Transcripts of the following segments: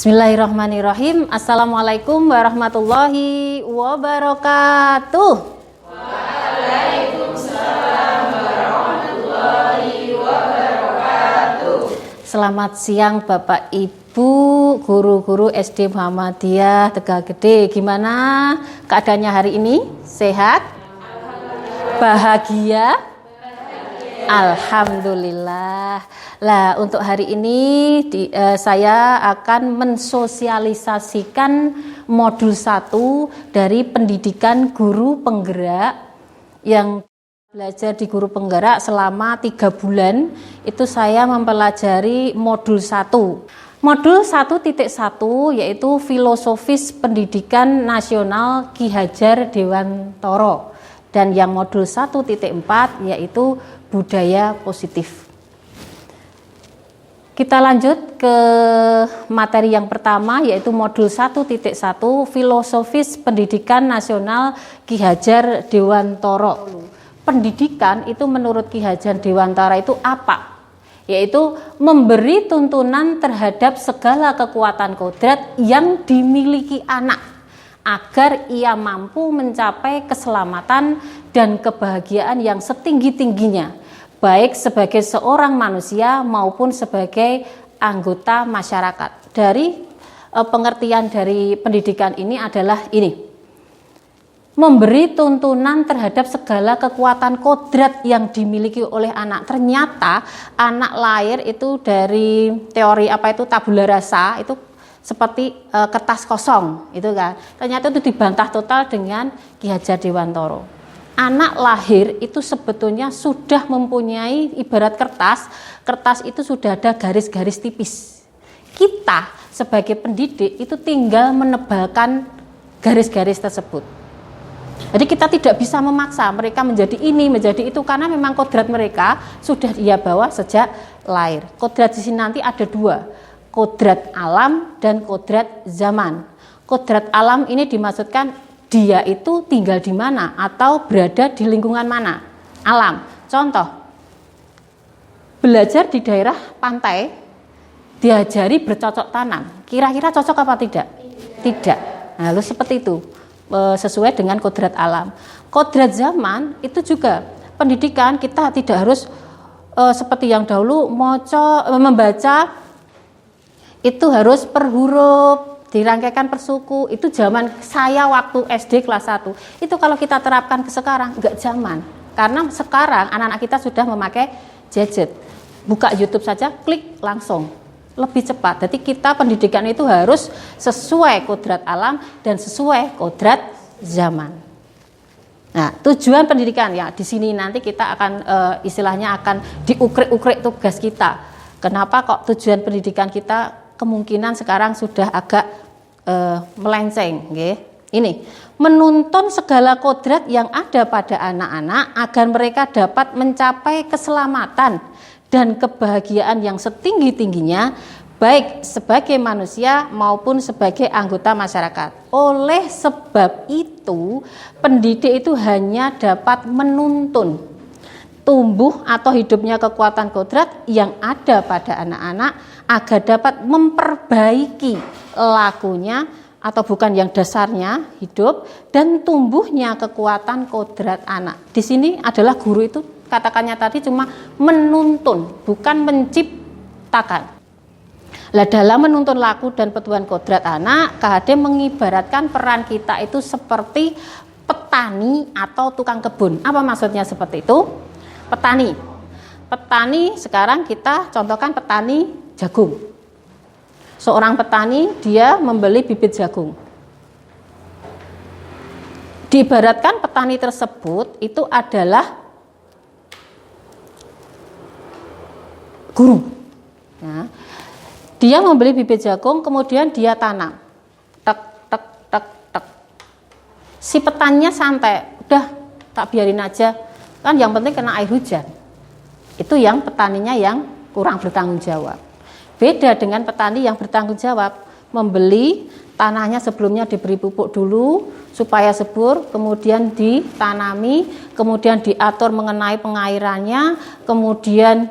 Bismillahirrahmanirrahim. Assalamualaikum warahmatullahi wabarakatuh. Waalaikumsalam warahmatullahi wabarakatuh. Selamat siang Bapak Ibu, guru-guru SD Muhammadiyah Tegal Gede. Gimana keadaannya hari ini? Sehat? Bahagia? Alhamdulillah. Lah, untuk hari ini saya akan mensosialisasikan modul 1 dari pendidikan guru penggerak yang belajar di guru penggerak selama 3 bulan. Itu saya mempelajari modul 1. Modul 1.1 yaitu filosofis pendidikan nasional Ki Hajar Dewantara. Dan yang modul 1.4 yaitu budaya positif. Kita lanjut ke materi yang pertama yaitu modul 1.1 filosofis pendidikan nasional Ki Hajar Dewantara. Pendidikan itu menurut Ki Hajar Dewantara itu apa? Yaitu memberi tuntunan terhadap segala kekuatan kodrat yang dimiliki anak agar ia mampu mencapai keselamatan dan kebahagiaan yang setinggi-tingginya, baik sebagai seorang manusia maupun sebagai anggota masyarakat. Dari pengertian dari pendidikan ini adalah ini: memberi tuntunan terhadap segala kekuatan kodrat yang dimiliki oleh anak. Ternyata anak lahir itu dari teori tabula rasa, itu seperti kertas kosong, itu kan. Ternyata itu dibantah total dengan Ki Hajar Dewantara. Anak lahir itu sebetulnya sudah mempunyai ibarat kertas itu sudah ada garis-garis tipis. Kita sebagai pendidik itu tinggal menebalkan garis-garis tersebut. Jadi kita tidak bisa memaksa mereka menjadi ini, menjadi itu, karena memang kodrat mereka sudah ia bawa sejak lahir. Kodrat di sini nanti ada 2. Kodrat alam dan kodrat zaman. Kodrat alam ini dimaksudkan dia itu tinggal di mana atau berada di lingkungan mana. Alam. Contoh, belajar di daerah pantai, diajari bercocok tanam. Kira-kira cocok apa tidak? Tidak. Nah, lalu seperti itu, sesuai dengan kodrat alam. Kodrat zaman itu juga pendidikan kita tidak harus seperti yang dahulu membaca itu harus per huruf, dirangkaikan per suku. Itu zaman saya waktu SD kelas 1. Itu kalau kita terapkan ke sekarang, enggak zaman. Karena sekarang anak-anak kita sudah memakai gadget. Buka YouTube saja, klik langsung. Lebih cepat. Jadi kita pendidikan itu harus sesuai kodrat alam dan sesuai kodrat zaman. Nah, tujuan pendidikan ya di sini nanti kita akan istilahnya akan diukrik-ukrik tugas kita. Kenapa kok tujuan pendidikan kita kemungkinan sekarang sudah agak melenceng, okay? Ini menuntun segala kodrat yang ada pada anak-anak agar mereka dapat mencapai keselamatan dan kebahagiaan yang setinggi-tingginya, baik sebagai manusia maupun sebagai anggota masyarakat. Oleh sebab itu, pendidik itu hanya dapat menuntun tumbuh atau hidupnya kekuatan kodrat yang ada pada anak-anak agar dapat memperbaiki lakunya atau bukan yang dasarnya hidup dan tumbuhnya kekuatan kodrat anak. Di sini adalah guru itu katakannya tadi cuma menuntun, bukan menciptakan. Lah, dalam menuntun laku dan petuan kodrat anak, KHD mengibaratkan peran kita itu seperti petani atau tukang kebun. Apa maksudnya seperti itu? Petani sekarang kita contohkan petani jagung. Seorang petani dia membeli bibit jagung. Diibaratkan petani tersebut itu adalah guru. Ya. Dia membeli bibit jagung, kemudian dia tanam. Tek, tek, tek, tek. Si petaninya santai, udah tak biarin aja. Kan yang penting kena air hujan. Itu yang petaninya yang kurang bertanggung jawab. Beda dengan petani yang bertanggung jawab, membeli tanahnya sebelumnya diberi pupuk dulu supaya subur, kemudian ditanami, kemudian diatur mengenai pengairannya, kemudian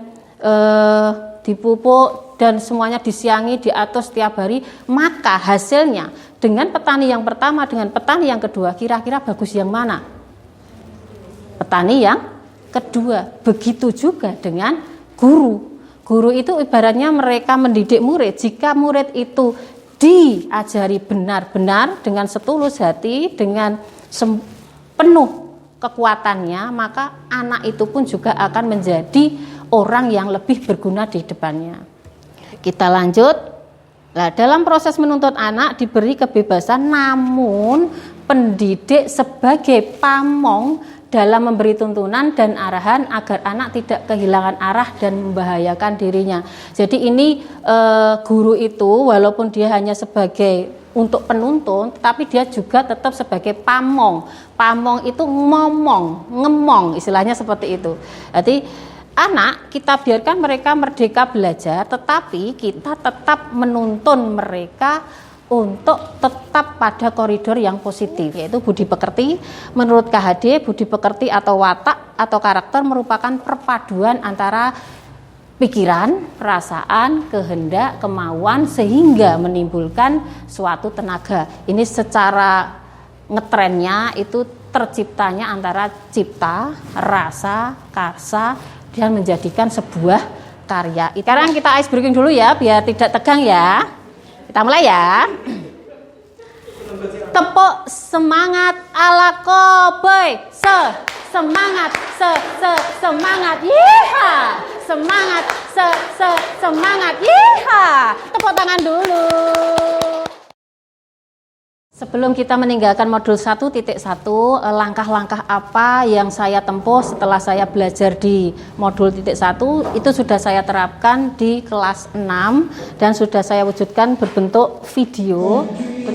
dipupuk, dan semuanya disiangi, diatur setiap hari, maka hasilnya dengan petani yang pertama dengan petani yang kedua, kira-kira bagus yang mana? Petani yang kedua. Begitu juga dengan guru. Guru itu ibaratnya mereka mendidik murid. Jika murid itu diajari benar-benar dengan setulus hati, dengan penuh kekuatannya, maka anak itu pun juga akan menjadi orang yang lebih berguna di depannya. Kita lanjut. Nah, dalam proses menuntut anak diberi kebebasan, namun pendidik sebagai pamong dalam memberi tuntunan dan arahan agar anak tidak kehilangan arah dan membahayakan dirinya. Jadi ini guru itu walaupun dia hanya sebagai untuk penuntun, tapi dia juga tetap sebagai pamong. Pamong itu ngemong, istilahnya seperti itu. Jadi anak kita biarkan mereka merdeka belajar, tetapi kita tetap menuntun mereka untuk tetap pada koridor yang positif, yaitu budi pekerti. Menurut KHD, budi pekerti atau watak atau karakter merupakan perpaduan antara pikiran, perasaan, kehendak, kemauan sehingga menimbulkan suatu tenaga. Ini secara ngetrennya itu terciptanya antara cipta, rasa, karsa, dan menjadikan sebuah karya. Sekarang kita ice breaking dulu ya, biar tidak tegang ya. Kita mulai ya. Tepuk semangat ala Koboy. Semangat, semangat. Yeha. Semangat, semangat. Yeha. Tepuk tangan dulu. Sebelum kita meninggalkan modul 1.1, langkah-langkah apa yang saya tempuh setelah saya belajar di modul 1 itu sudah saya terapkan di kelas 6 dan sudah saya wujudkan berbentuk video.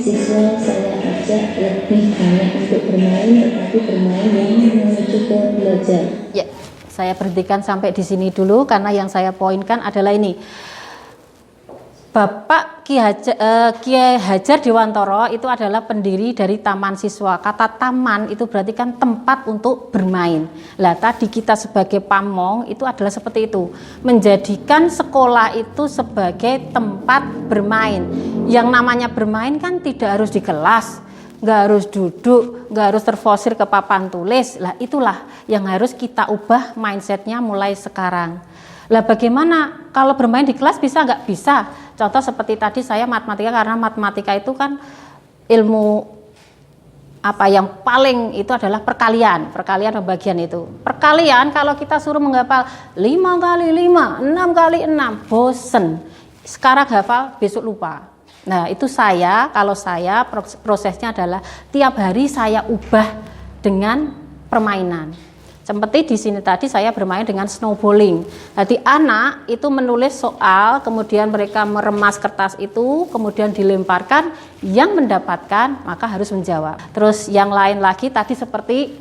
Siswa saya ajak lebih banyak untuk bermain, tetapi bermain yang menuju ke belajar. Ya, saya berhentikan sampai di sini dulu karena yang saya poinkan adalah ini. Bapak Kiai Hajar Dewantoro itu adalah pendiri dari Taman Siswa. Kata taman itu berarti kan tempat untuk bermain. Lah tadi kita sebagai pamong itu adalah seperti itu. Menjadikan sekolah itu sebagai tempat bermain. Yang namanya bermain kan tidak harus di kelas, nggak harus duduk, nggak harus terfosir ke papan tulis. Lah itulah yang harus kita ubah mindsetnya mulai sekarang. Lah bagaimana kalau bermain di kelas bisa nggak? Bisa. Contoh seperti tadi saya matematika, karena matematika itu kan ilmu apa yang paling itu adalah perkalian pembagian itu. Perkalian kalau kita suruh menghafal 5 kali 5, 6 kali 6, bosen. Sekarang hafal, besok lupa. Nah itu kalau saya prosesnya adalah tiap hari saya ubah dengan permainan. Seperti di sini tadi saya bermain dengan snowballing. Jadi anak itu menulis soal, kemudian mereka meremas kertas itu, kemudian dilemparkan, yang mendapatkan maka harus menjawab. Terus yang lain lagi tadi seperti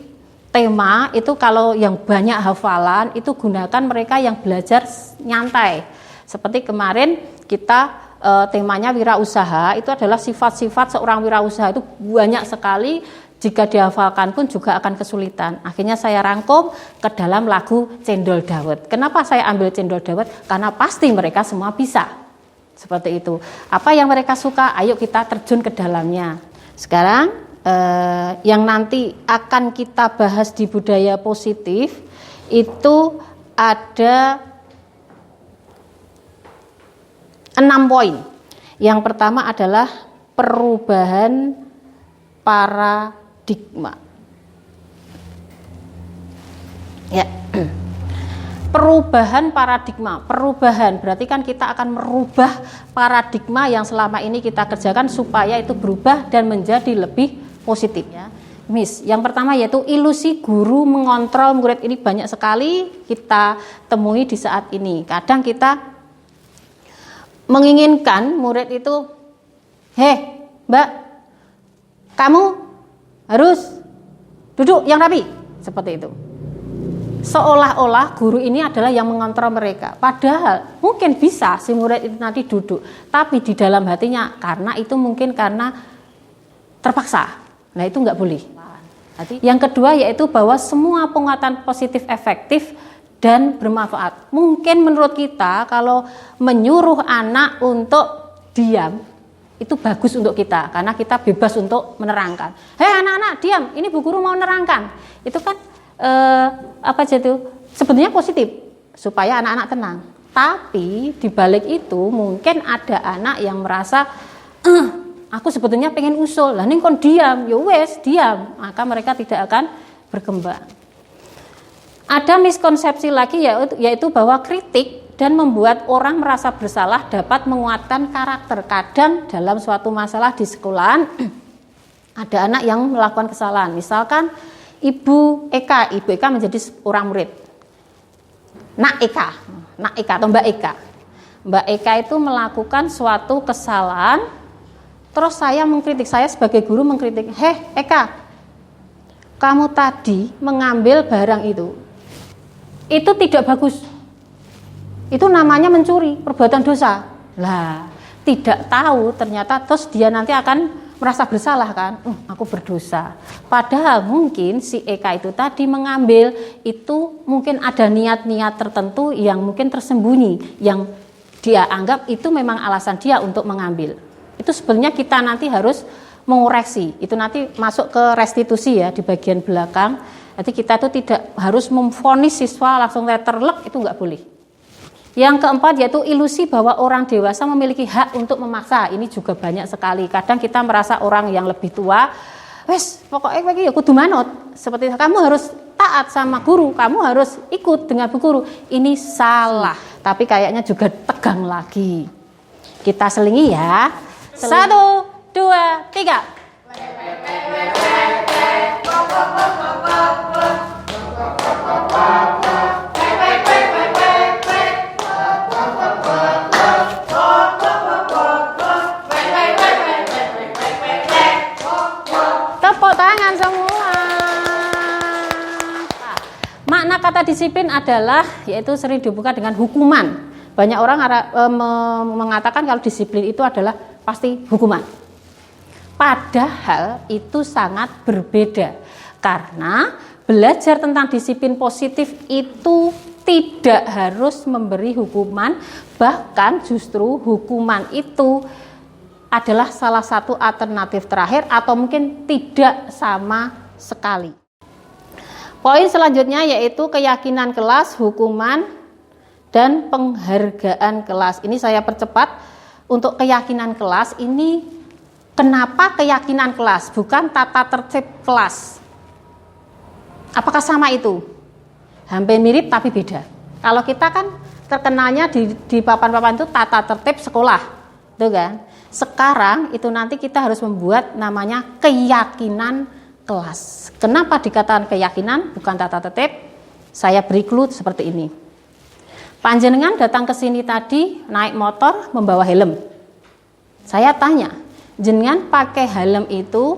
tema itu kalau yang banyak hafalan itu gunakan mereka yang belajar nyantai. Seperti kemarin kita temanya wirausaha, itu adalah sifat-sifat seorang wirausaha itu banyak sekali. Jika dihafalkan pun juga akan kesulitan. Akhirnya saya rangkum ke dalam lagu Cendol Dawet. Kenapa saya ambil Cendol Dawet? Karena pasti mereka semua bisa. Seperti itu. Apa yang mereka suka, ayo kita terjun ke dalamnya. Sekarang yang nanti akan kita bahas di budaya positif itu ada 6 poin. Yang pertama adalah perubahan paradigma. Ya. Perubahan paradigma. Perubahan berarti kan kita akan merubah paradigma yang selama ini kita kerjakan supaya itu berubah dan menjadi lebih positif ya. Yang pertama yaitu ilusi guru mengontrol murid. Ini banyak sekali kita temui di saat ini. Kadang kita menginginkan murid itu, Mbak, kamu harus duduk yang rapi, seperti itu. Seolah-olah guru ini adalah yang mengontrol mereka. Padahal mungkin bisa si murid itu nanti duduk, tapi di dalam hatinya karena terpaksa. Nah itu nggak boleh. Yang kedua yaitu bahwa semua penguatan positif efektif dan bermanfaat. Mungkin menurut kita kalau menyuruh anak untuk diam itu bagus untuk kita karena kita bebas untuk menerangkan. Hei anak-anak diam, ini Bu Guru mau menerangkan. Itu kan apa aja itu sebenarnya positif supaya anak-anak tenang. Tapi di balik itu mungkin ada anak yang merasa aku sebetulnya pengen usul, lah ning kon diam, ya wes diam, maka mereka tidak akan berkembang. Ada miskonsepsi lagi yaitu bahwa kritik dan membuat orang merasa bersalah dapat menguatkan karakter. Kadang dalam suatu masalah di sekolahan ada anak yang melakukan kesalahan. Misalkan Ibu Eka menjadi orang murid. Nak Eka atau Mbak Eka. Mbak Eka itu melakukan suatu kesalahan. Terus saya sebagai guru mengkritik, Eka, kamu tadi mengambil barang itu tidak bagus. Itu namanya mencuri, perbuatan dosa. Lah, tidak tahu ternyata terus dia nanti akan merasa bersalah kan, aku berdosa. Padahal mungkin si Eka itu tadi mengambil itu mungkin ada niat-niat tertentu yang mungkin tersembunyi, yang dia anggap itu memang alasan dia untuk mengambil. Itu sebenarnya kita nanti harus mengoreksi. Itu nanti masuk ke restitusi ya di bagian belakang. Jadi kita itu tidak harus memvonis siswa langsung letterlek, itu nggak boleh. Yang keempat yaitu ilusi bahwa orang dewasa memiliki hak untuk memaksa. Ini juga banyak sekali. Kadang kita merasa orang yang lebih tua, wes pokoknya ya kudu manut. Seperti kamu harus taat sama guru, kamu harus ikut dengan bu guru. Ini salah. Tapi kayaknya juga tegang lagi. Kita selingi ya. 1, 2, 3. Tepuk tangan semua. Makna kata disiplin adalah yaitu sering dihubungkan dengan hukuman. Banyak orang mengatakan kalau disiplin itu adalah pasti hukuman. Padahal itu sangat berbeda. Karena belajar tentang disiplin positif itu tidak harus memberi hukuman, bahkan justru hukuman itu adalah salah satu alternatif terakhir atau mungkin tidak sama sekali. Poin selanjutnya yaitu keyakinan kelas, hukuman, dan penghargaan kelas. Ini saya percepat. Untuk keyakinan kelas ini, kenapa keyakinan kelas bukan tata tertib kelas? Apakah sama itu? Hampir mirip tapi beda. Kalau kita kan terkenalnya di papan-papan itu tata tertib sekolah, tuh kan? Sekarang itu nanti kita harus membuat namanya keyakinan kelas. Kenapa dikatakan keyakinan bukan tata tertib? Saya beri clue seperti ini. Panjenengan datang ke sini tadi naik motor membawa helm. Saya tanya, jenengan pakai helm itu,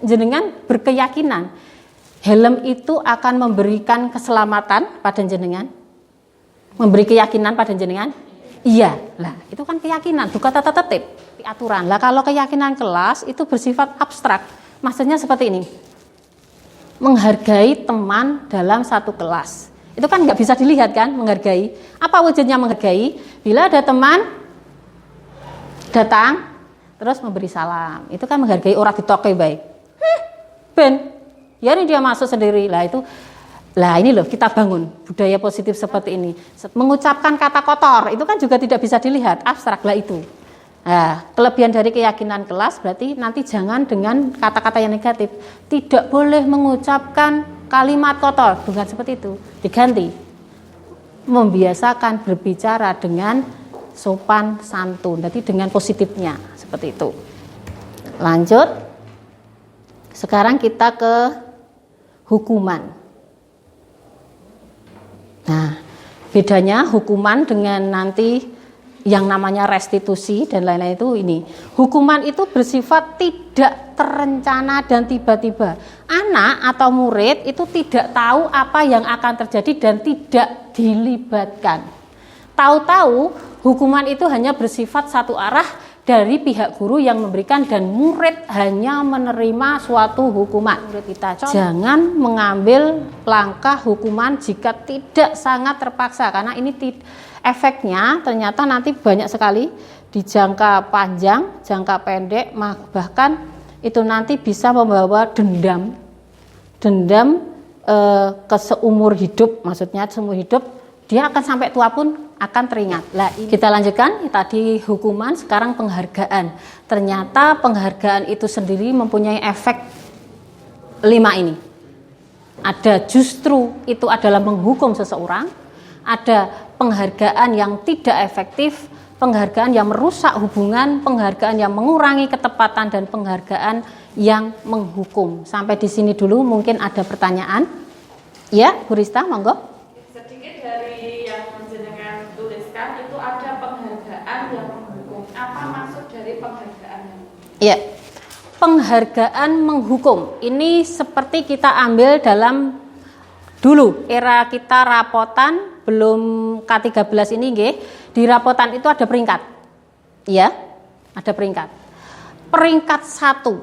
jenengan berkeyakinan helm itu akan memberikan keselamatan pada jenengan? Memberi keyakinan pada jenengan? Iya. Lah, itu kan keyakinan, bukan tata tertib, aturan. Lah kalau keyakinan kelas itu bersifat abstrak. Maksudnya seperti ini. Menghargai teman dalam satu kelas. Itu kan nggak bisa dilihat kan, menghargai. Apa wujudnya menghargai? Bila ada teman datang, terus memberi salam. Itu kan menghargai orang ditoke baik. Ben, ya ini dia masuk sendiri. Lah ini loh kita bangun budaya positif seperti ini. Mengucapkan kata kotor, itu kan juga tidak bisa dilihat, abstrak lah itu. Nah, kelebihan dari keyakinan kelas berarti nanti jangan dengan kata-kata yang negatif. Tidak boleh mengucapkan kalimat kotor, bukan seperti itu. Diganti. Membiasakan berbicara dengan sopan santun, jadi dengan positifnya, seperti itu. Lanjut. Sekarang kita ke hukuman. Nah, bedanya hukuman dengan nanti yang namanya restitusi dan lain-lain itu ini. Hukuman itu bersifat tidak terencana dan tiba-tiba. Anak atau murid itu tidak tahu apa yang akan terjadi dan tidak dilibatkan. Tahu-tahu hukuman itu hanya bersifat satu arah dari pihak guru yang memberikan dan murid hanya menerima suatu hukuman. Murid kita jangan mengambil langkah hukuman jika tidak sangat terpaksa, karena ini efeknya ternyata nanti banyak sekali di jangka panjang, jangka pendek, bahkan itu nanti bisa membawa dendam ke seumur hidup, maksudnya seumur hidup dia akan sampai tua pun akan teringat. Lah, kita lanjutkan tadi hukuman, sekarang penghargaan. Ternyata penghargaan itu sendiri mempunyai efek 5 ini. Ada justru itu adalah menghukum seseorang, ada penghargaan yang tidak efektif, penghargaan yang merusak hubungan, penghargaan yang mengurangi ketepatan, dan penghargaan yang menghukum. Sampai di sini dulu, mungkin ada pertanyaan. Ya, Bu Rista, monggo. Sedikit dari yang jenengan tuliskan itu ada penghargaan yang menghukum. Apa maksud dari penghargaan? Ya, penghargaan menghukum. Ini seperti kita ambil dalam dulu era kita rapotan belum K13 ini, nggih. Di rapotan itu ada peringkat. Ya, ada peringkat. Peringkat 1.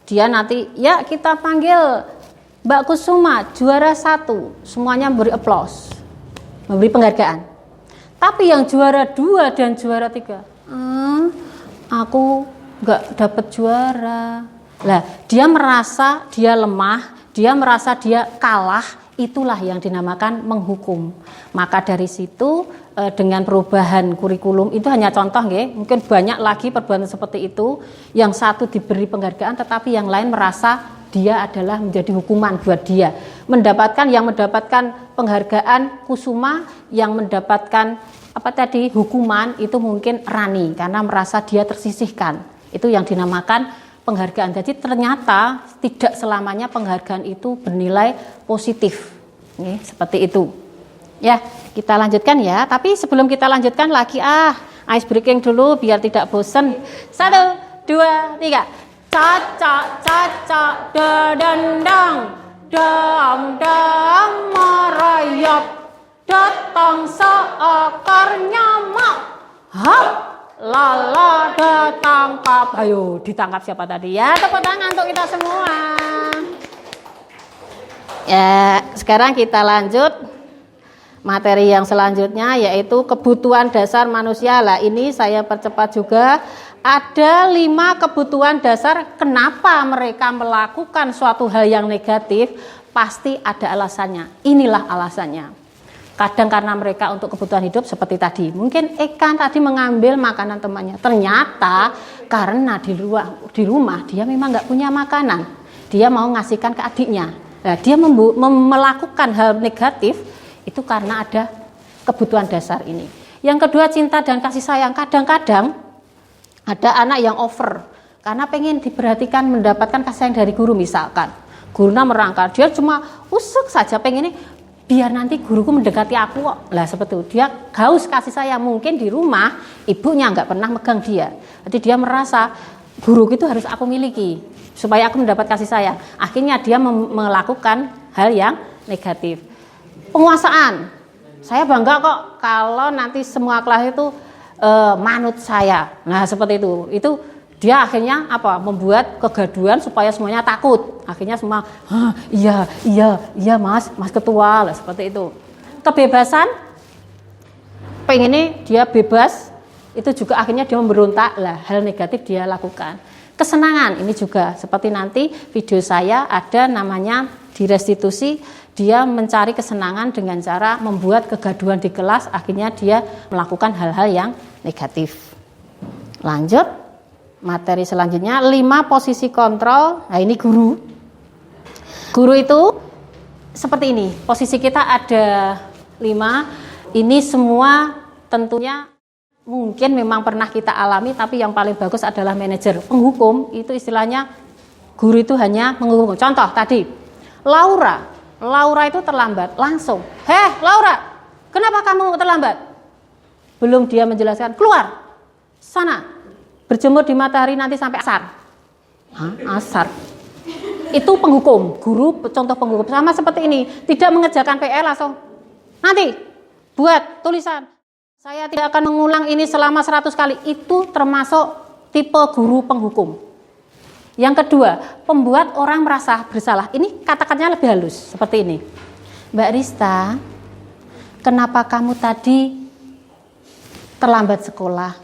Dia nanti, ya kita panggil Mbak Kusuma juara 1, semuanya memberi aplaus, memberi penghargaan. Tapi yang juara 2 dan juara 3, aku nggak dapat juara. Lah, dia merasa dia lemah, dia merasa dia kalah, itulah yang dinamakan menghukum. Maka dari situ dengan perubahan kurikulum, itu hanya contoh, nggih. Mungkin banyak lagi perbuatan seperti itu, yang satu diberi penghargaan tetapi yang lain merasa dia adalah menjadi hukuman buat dia. Yang mendapatkan penghargaan Kusuma, yang mendapatkan hukuman itu mungkin Rani karena merasa dia tersisihkan. Itu yang dinamakan penghargaan. Jadi ternyata tidak selamanya penghargaan itu bernilai positif. Nih, seperti itu. Ya, kita lanjutkan ya. Tapi sebelum kita lanjutkan lagi ice breaking dulu biar tidak bosan. 1, 2, 3. Cacak cacak dedendang, dang dang merayap, datang seekor nyamuk, hap lala ditangkap. Ayo, ditangkap siapa tadi ya? Tepuk tangan untuk kita semua. Ya, sekarang kita lanjut materi yang selanjutnya, yaitu kebutuhan dasar manusia. Lah, ini saya percepat juga. Ada 5 kebutuhan dasar kenapa mereka melakukan suatu hal yang negatif, pasti ada alasannya. Inilah alasannya. Kadang karena mereka untuk kebutuhan hidup seperti tadi. Mungkin Ekan tadi mengambil makanan temannya. Ternyata karena di rumah dia memang nggak punya makanan. Dia mau ngasihkan ke adiknya. Nah, dia melakukan hal negatif itu karena ada kebutuhan dasar ini. Yang kedua, cinta dan kasih sayang. Kadang-kadang ada anak yang over karena pengen diperhatikan, mendapatkan kasih sayang dari guru misalkan. Gurunya merangkal, dia cuma usuk saja pengen ini biar nanti guruku mendekati aku kok. Lah seperti itu, dia haus kasih sayang. Mungkin di rumah ibunya nggak pernah megang dia. Jadi dia merasa guruku itu harus aku miliki supaya aku mendapat kasih sayang. Akhirnya dia melakukan hal yang negatif. Penguasaan. Saya bangga kok kalau nanti semua kelas itu manut saya. Nah, seperti itu. Itu dia akhirnya membuat kegaduhan supaya semuanya takut. Akhirnya semua, iya mas ketua lah, seperti itu. Kebebasan, pengennya dia bebas, itu juga akhirnya dia memberontak lah, hal negatif dia lakukan. Kesenangan, ini juga seperti nanti video saya ada namanya di restitusi, dia mencari kesenangan dengan cara membuat kegaduhan di kelas, akhirnya dia melakukan hal-hal yang negatif. Lanjut, materi selanjutnya 5 posisi kontrol. Nah, ini guru. Guru itu seperti ini. Posisi kita ada 5. Ini semua tentunya mungkin memang pernah kita alami, tapi yang paling bagus adalah manajer. Penghukum itu istilahnya guru itu hanya menghukum. Contoh tadi, Laura itu terlambat, langsung, Laura, kenapa kamu terlambat? Belum dia menjelaskan, keluar sana, berjemur di matahari nanti sampai asar. Asar. Itu penghukum, guru contoh penghukum. Sama seperti ini, tidak mengerjakan PR langsung, nanti buat tulisan. Saya tidak akan mengulang ini selama 100 kali. Itu termasuk tipe guru penghukum. Yang kedua, pembuat orang merasa bersalah. Ini kata-katanya lebih halus, seperti ini. Mbak Rista, kenapa kamu tadi terlambat sekolah?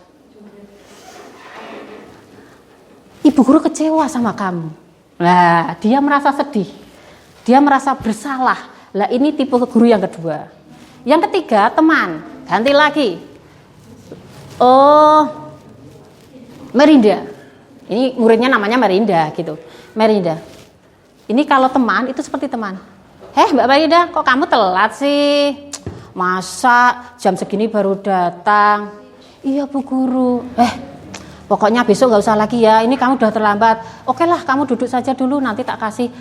Ibu guru kecewa sama kamu. Nah, dia merasa sedih. Dia merasa bersalah. Lah, ini tipe guru yang kedua. Yang ketiga, teman. Ganti lagi. Oh, Merinda. Ini muridnya namanya Merinda gitu. Merinda. Ini kalau teman itu seperti teman. Mbak Merinda, kok kamu telat sih? Masa jam segini baru datang? Iya Bu Guru. Pokoknya besok nggak usah lagi ya. Ini kamu udah terlambat. Oke lah, kamu duduk saja dulu. Nanti tak kasih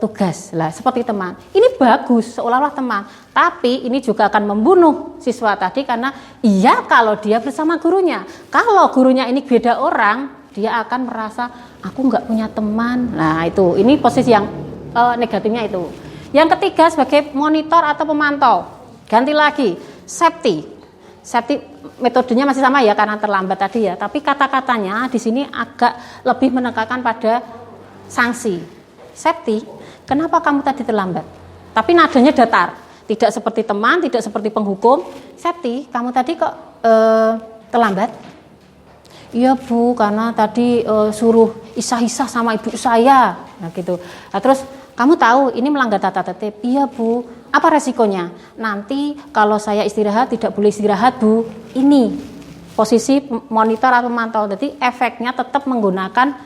tugas. Lah, seperti teman. Ini bagus, seolah-olah teman. Tapi ini juga akan membunuh siswa tadi karena iya kalau dia bersama gurunya. Kalau gurunya ini beda orang, dia akan merasa aku nggak punya teman. Nah itu, ini posisi yang negatifnya itu. Yang ketiga sebagai monitor atau pemantau. Ganti lagi, safety. Safety metodenya masih sama ya karena terlambat tadi ya, tapi kata-katanya di sini agak lebih menekankan pada sanksi. Safety, kenapa kamu tadi terlambat? Tapi nadanya datar, tidak seperti teman, tidak seperti penghukum. Safety, kamu tadi kok terlambat? Iya Bu, karena tadi suruh isah-isah sama ibu saya. Nah gitu. Nah, terus kamu tahu ini melanggar tata tertib? Iya Bu. Apa resikonya? Nanti kalau saya istirahat tidak boleh istirahat Bu. Ini posisi monitor atau pemantau. Jadi efeknya tetap menggunakan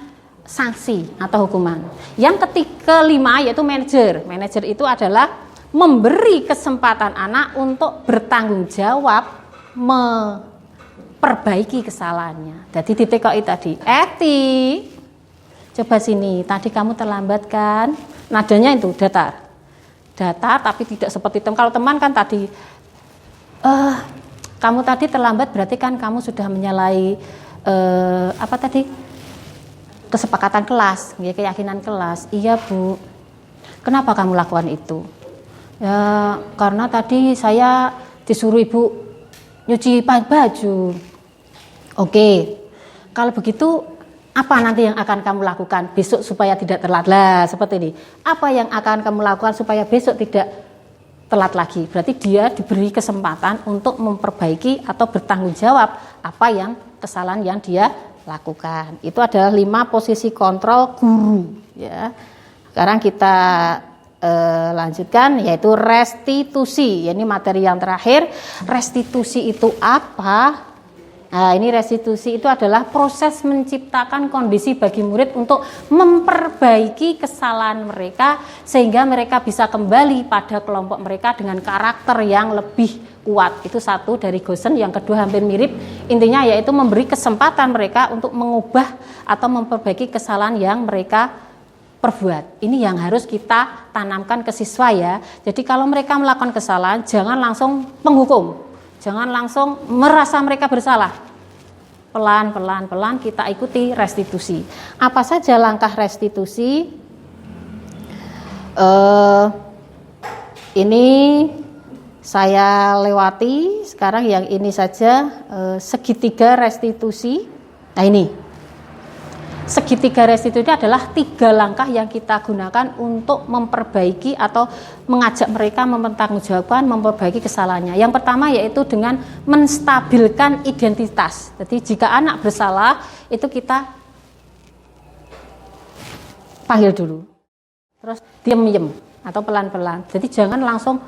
sanksi atau hukuman. Yang kelima yaitu manajer. Manajer itu adalah memberi kesempatan anak untuk bertanggung jawab memperbaiki kesalahannya. Jadi ditekoi tadi. Coba sini. Tadi kamu terlambat kan? Nadanya itu datar tapi tidak seperti teman. Kalau teman kan tadi kamu tadi terlambat berarti kan kamu sudah menyalahi kesepakatan kelas, keyakinan kelas. Iya Bu. Kenapa kamu lakukan itu? Ya karena tadi saya disuruh ibu nyuci baju. Oke. Kalau begitu apa nanti yang akan kamu lakukan besok supaya tidak telat? Lah seperti ini. Apa yang akan kamu lakukan supaya besok tidak telat lagi? Berarti dia diberi kesempatan untuk memperbaiki atau bertanggung jawab apa yang kesalahan yang dia lakukan. Itu adalah 5 posisi kontrol guru. Ya. Sekarang kita lanjutkan yaitu restitusi. Ini materi yang terakhir. Restitusi itu apa? Nah, ini restitusi itu adalah proses menciptakan kondisi bagi murid untuk memperbaiki kesalahan mereka sehingga mereka bisa kembali pada kelompok mereka dengan karakter yang lebih kuat. Itu satu dari Gosen, yang kedua hampir mirip. Intinya yaitu memberi kesempatan mereka untuk mengubah atau memperbaiki kesalahan yang mereka perbuat. Ini yang harus kita tanamkan ke siswa ya. Jadi kalau mereka melakukan kesalahan jangan langsung penghukum. Jangan langsung merasa mereka bersalah. Pelan kita ikuti restitusi. Apa saja langkah restitusi? Ini saya lewati. Sekarang yang ini saja segitiga restitusi. Nah ini. Segitiga restitusi adalah 3 langkah yang kita gunakan untuk memperbaiki atau mengajak mereka mempertanggungjawabkan, memperbaiki kesalahannya. Yang pertama yaitu dengan menstabilkan identitas. Jadi jika anak bersalah itu kita panggil dulu, terus diem atau pelan-pelan. Jadi jangan langsung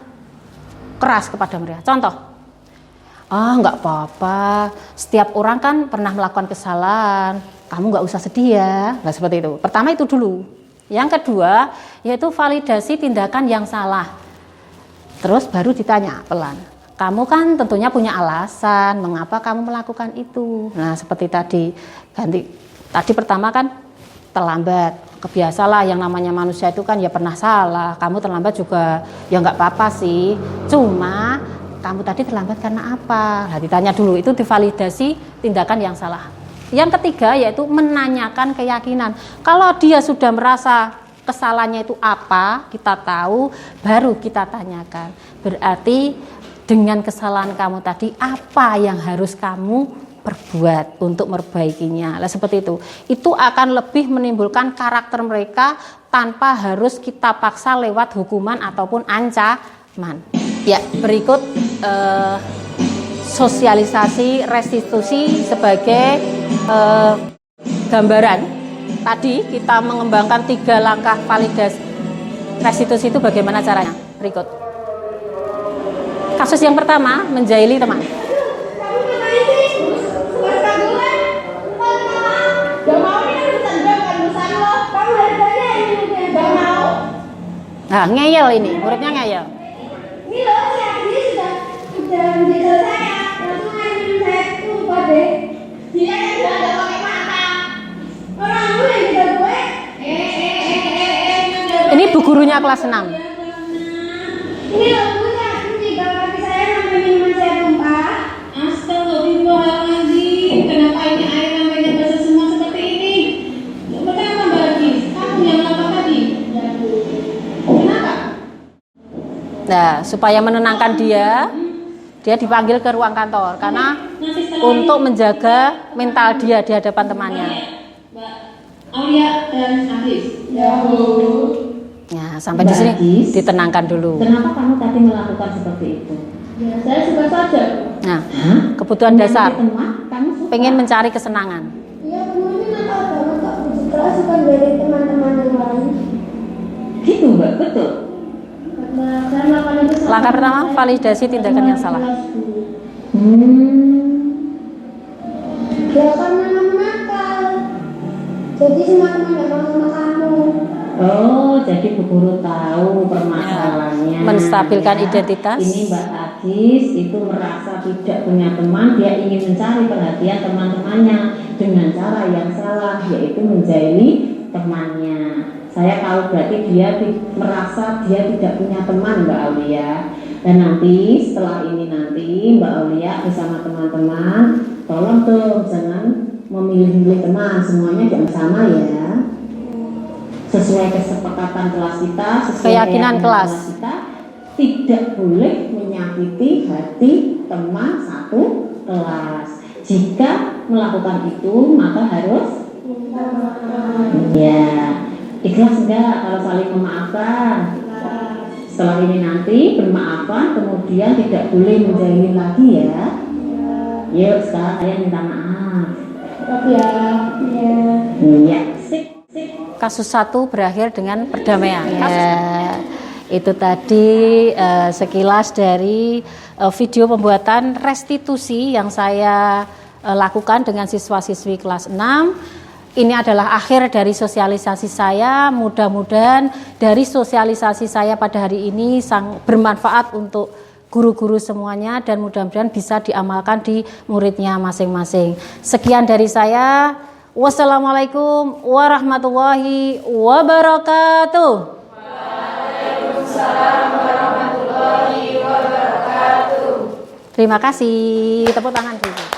keras kepada mereka. Contoh, nggak apa-apa, setiap orang kan pernah melakukan kesalahan. Kamu nggak usah sedih ya, nggak seperti itu. Pertama itu dulu. Yang kedua yaitu validasi tindakan yang salah. Terus baru ditanya pelan. Kamu kan tentunya punya alasan mengapa kamu melakukan itu. Nah seperti tadi. Tadi pertama kan terlambat. Kebiasalah yang namanya manusia itu kan ya pernah salah. Kamu terlambat juga ya nggak apa-apa sih. Cuma kamu tadi terlambat karena apa? Nah, ditanya dulu. Itu divalidasi tindakan yang salah. Yang ketiga yaitu menanyakan keyakinan. Kalau dia sudah merasa kesalahannya itu apa, kita tahu, baru kita tanyakan. Berarti dengan kesalahan kamu tadi apa yang harus kamu perbuat untuk merbaikinya. Lah seperti itu. Itu akan lebih menimbulkan karakter mereka tanpa harus kita paksa lewat hukuman ataupun ancaman. Ya, berikut sosialisasi restitusi sebagai gambaran. Tadi kita mengembangkan 3 langkah validasi restitusi itu bagaimana caranya? Berikut. Kasus yang pertama, menjahili teman. Nah, ngeyel ini, muridnya ngeyel. Ini loh, dia sudah menjadi saya, langsung ngambil saya itu pada dia yang sudah ada pakai mata. Orang lu yang juga gue. Ini bu gurunya kelas 6. Ini loh punya, ini bapak saya sampai minuman saya tumpah. Astagfirullahaladzim, kenapa ini air namanya basah semua seperti ini? Kenapa Mbak Agis? Kamu yang apa tadi? Kenapa? Nah, supaya menenangkan dia dipanggil ke ruang kantor karena untuk menjaga mental dia di hadapan temannya. Mbak Aulia dan Agis. Ya Bu. Ya, sampai di sini ditenangkan dulu. Kenapa kamu tadi melakukan seperti itu? Ya, saya suka saja. Nah, kebutuhan dasar, Kamu suka? pengen mencari kesenangan. Iya, ini nakal banget kok. Setelah suka dari teman-teman yang lain. Gitu mbak, betul. Karena saya melakukan itu sama Langkah pertama, saya. validasi tindakan yang salah. Ya karena kamu nakal. Jadi semua teman gak mau sama kamu. Oh, jadi Bu Guru tahu permasalahannya. Menstabilkan Ya. identitas. Ini Mbak Agis itu merasa tidak punya teman, dia ingin mencari perhatian teman-temannya dengan cara yang salah, yaitu menjahili temannya. Saya tahu berarti dia merasa dia tidak punya teman Mbak Aulia. Dan nanti setelah ini Mbak Aulia bersama teman-teman, tolong tuh jangan memilih-milih teman, semuanya jangan sama ya. Sesuai kesepakatan kelas kita, sesuai Keyakinan kelas kita, tidak boleh menyakiti hati teman satu kelas. Jika melakukan itu maka harus ya ikhlas enggak kalau saling memaafkan. Setelah ini nanti bermaafan, kemudian tidak boleh menjahili lagi ya. Yuk sekarang saya minta maaf. Ya. Iya, sip. Kasus 1 berakhir dengan perdamaian. Ya, itu tadi sekilas dari video pembuatan restitusi yang saya lakukan dengan siswa-siswi kelas 6. Ini adalah akhir dari sosialisasi saya. Mudah-mudahan dari sosialisasi saya pada hari ini bermanfaat untuk guru-guru semuanya dan mudah-mudahan bisa diamalkan di muridnya masing-masing. Sekian dari saya. Wassalamualaikum warahmatullahi wabarakatuh. Waalaikumsalam warahmatullahi wabarakatuh. Terima kasih. Tepuk tangan dulu.